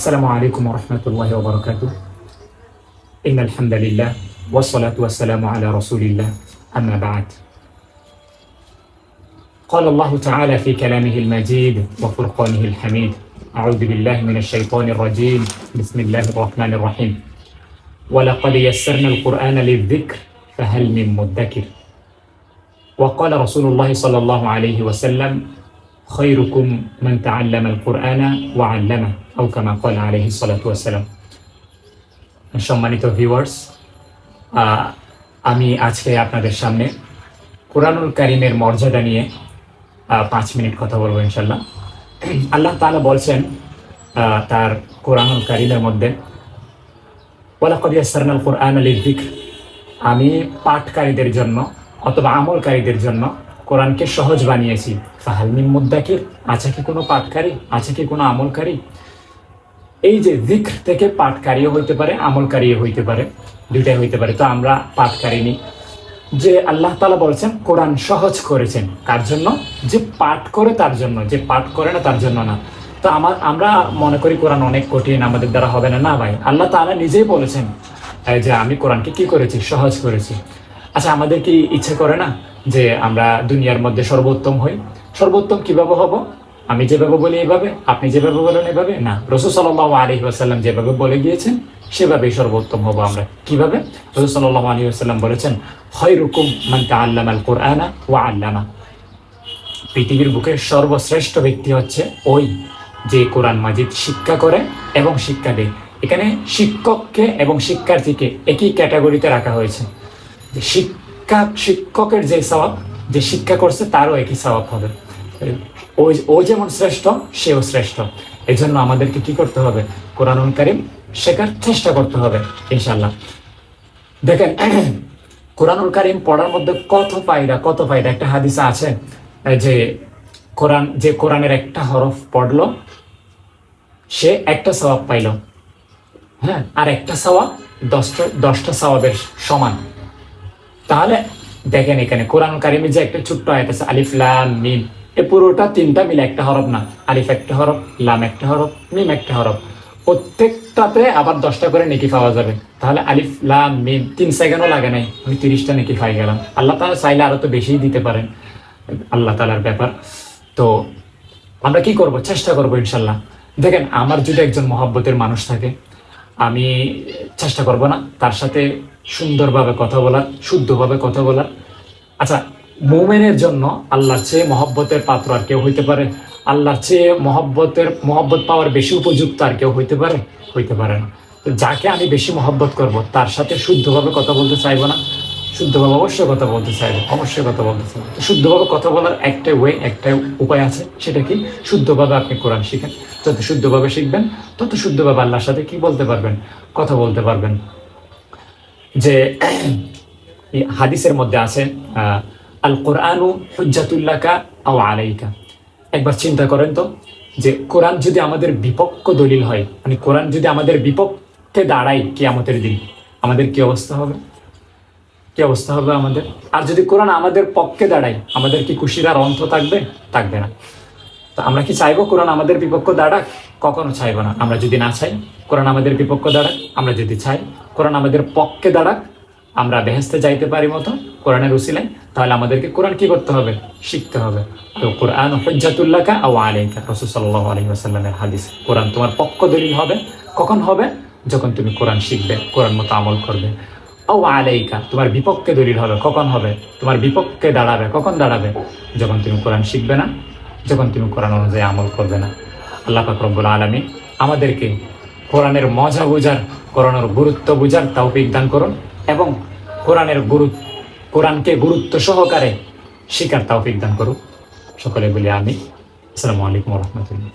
السلام عليكم ورحمة الله وبركاته. إن الحمد لله والصلاة والسلام على رسول الله. أما بعد، قال الله تعالى في كلامه المجيد وفرقانه الحميد: أعوذ بالله من الشيطان الرجيم. بسم الله الرحمن الرحيم. ولقد يسرنا القرآن للذكر فهل من مدكر. وقال رسول الله صلى الله عليه وسلم: خيركم من تعلم القرآن وعلمه أو كما قال عليه الصلاة والسلام. সম্মানিত ভিউয়ার্স, আমি আজকে আপনাদের সামনে কুরআনুল কারীমের মর্যাদা নিয়ে 5 মিনিট কথা বলবো ইনশাআল্লাহ। আল্লাহ তাআলা বলছেন তার কুরআনুল কারীমের মধ্যে, ওয়ালাকাদ ইয়াসসারনাল কুরআনা লিযিকর, আমি পাঠকারীদের জন্য অথবা আমলকারীদের জন্য কোরআনকে সহজ বানিয়েছি। ফাহাল মিন মুদ্দাকির, আছে কি কোনো পাঠকারী, আছে কি কোনো আমলকারী? এই যে যিকর থেকে পাঠকারীও হইতে পারে, আমলকারীও হইতে পারে, দুইটাই হইতে পারে। তো আমরা পাঠকারী নি। যে আল্লাহ তাআলা বলছেন কোরআন সহজ করেছেন কার জন্য? যে পাঠ করে তার জন্য, যে পাঠ করে না তার জন্য না। তো আমরা মনে করি কোরআন অনেক কঠিন, আমাদের দ্বারা হবে না। না ভাই, আল্লাহ তাআলা নিজেই বলেছেন যে আমি কোরআনকে কি করেছি? সহজ করেছি। আচ্ছা, আমাদের কি ইচ্ছে করে না যে আমরা দুনিয়ার মধ্যে সর্বোত্তম হই? সর্বোত্তম কিভাবে হব? আমি যেভাবে বলি এভাবে, আপনি যেভাবে বলেন এভাবে? না, রাসূল সাল্লাল্লাহু আলাইহি ওয়াসাল্লাম যেভাবে বলে গিয়েছেন সেভাবেই সর্বোত্তম হব আমরা। কিভাবে? রাসূল সাল্লাল্লাহু আলাইহি ওয়াসাল্লাম বলেছেন, খায়রুকুম মান তাআল্লামাল কুরআনা ওয়া আল্লামা। পৃথিবীর বুকে সর্বশ্রেষ্ঠ ব্যক্তি হচ্ছে ওই যে কোরআন মাজিদ শিক্ষা করে এবং শিক্ষা দেয়। এখানে শিক্ষককে এবং শিক্ষার্থীকে একই ক্যাটাগরিতে রাখা হয়েছে। শিক্ষকের যে সওয়াব, যে শিক্ষা করছে তারও একই সওয়াব হবে। ও যেমন শ্রেষ্ঠ, সেও শ্রেষ্ঠ। এই জন্য আমাদেরকে কি করতে হবে? কোরআনুল কারীম শেখার চেষ্টা করতে হবে ইনশাআল্লাহ। দেখেন, কোরআনুল কারীম পড়ার মধ্যে কত ফায়দা। একটা হাদিসে আছে যে কোরআনের একটা হরফ পড়লো সে একটা সওয়াব পাইল, হ্যাঁ, আর একটা সওয়াব 10টা সওয়াবের সমান। তাহলে দেখেন, এখানে কোরআনুল কারীমে যে একটা ছোট্ট আয়াত আছে আলিফ লাম মিম, এ পুরোটা 3টা মিলে একটা হরফ না? আলিফ একটা হরফ, লাম একটা হরফ, মিম একটা হরফ। প্রত্যেকটাতে আবার 10টা করে নেকি পাওয়া যাবে। তাহলে আলিফ লাম মিম 3 সেকেন্ডও লাগে নাই, আমি 30টা নেকি পাই গেলাম। আল্লাহ তাআলা চাইলে আরো তো বেশিই দিতে পারেন, আল্লাহ তাআলার ব্যাপার। তো আমরা কি করব? চেষ্টা করব ইনশাআল্লাহ। দেখেন, আমার যদি একজন মহব্বতের মানুষ থাকে, আমি চেষ্টা করব না তার সাথে সুন্দরভাবে কথা বলার, শুদ্ধভাবে কথা বলার। আচ্ছা, মুমিনের জন্য আল্লাহর চেয়ে মহব্বতের পাত্র আর কেউ হইতে পারে? আল্লাহর চেয়ে মহব্বত পাওয়ার বেশি উপযুক্ত আর কেউ হইতে পারে? হইতে পারে না। তো যাকে আমি বেশি মহব্বত করব তার সাথে শুদ্ধভাবে কথা বলতে চাইবো না? শুদ্ধভাবে অবশ্যই কথা বলতে চাইবো, অবশ্যই কথা বলতে চাইবো। তো শুদ্ধভাবে কথা বলার একটা উপায় আছে, সেটা কি? শুদ্ধভাবে আপনি কোরআন শিখেন। যত শুদ্ধভাবে শিখবেন তত শুদ্ধভাবে আল্লাহর সাথে কি বলতে পারবেন? কথা বলতে পারবেন। যে হাদিসের মধ্যে আছে আল কোরআনু হুজ্জাতুল লাকা আও আলাইকা। একবার চিন্তা করেন তো, যে কোরআন যদি আমাদের বিপক্ষ দলিল হয়, মানে কোরআন যদি আমাদের বিপক্ষে দাঁড়ায় কিয়ামতের দিন, আমাদের কি অবস্থা হবে? কি অবস্থা হবে আমাদের? আর যদি কোরআন আমাদের পক্ষে দাঁড়ায়, আমাদের কি খুশির আর অন্ত থাকবে? থাকবে না। তো আমরা কি চাইবো কোরআন আমাদের বিপক্ষ দাঁড়াক? কখনো চাইবো না। আমরা যদি না চাই কোরআন আমাদের বিপক্ষ দাঁড়াক, আমরা যদি চাই কোরআন আমাদের পক্ষে দাঁড়াক, আমরা বেহেশতে যাইতে পারি মতো কোরআনের উসিলায়, তাহলে আমাদেরকে কোরআন কি করতে হবে? শিখতে হবে। তো কোরআন হুজ্জাতুল লাকা আও আলাইকা, রাসূল সাল্লাল্লাহু আলাইহি ওয়াসাল্লামের হাদিস। কোরআন তোমার পক্ষ দলিল হবে কখন হবে? যখন তুমি কোরআন শিখবে, কোরআন মতো আমল করবে। আও আলাইকা, তোমার বিপক্ষে দলিল হবে কখন হবে? তোমার বিপক্ষে দাঁড়াবে কখন দাঁড়াবে? যখন তুমি কোরআন শিখবে না, যখন তুমি কোরআন অনুযায়ী আমল করবে না। আল্লাহ পাক রব্বুল আলামিন আমাদেরকে কোরআনের মজা বুঝার, কোরআনের গুরুত্ব বুঝার তৌফিক দান করুন এবং কোরআনকে গুরুত্ব সহকারে শিখার তৌফিক দান করুন। সকলে বলি আমিন। আসসালামু আলাইকুম ওয়া রাহমাতুল্লাহ।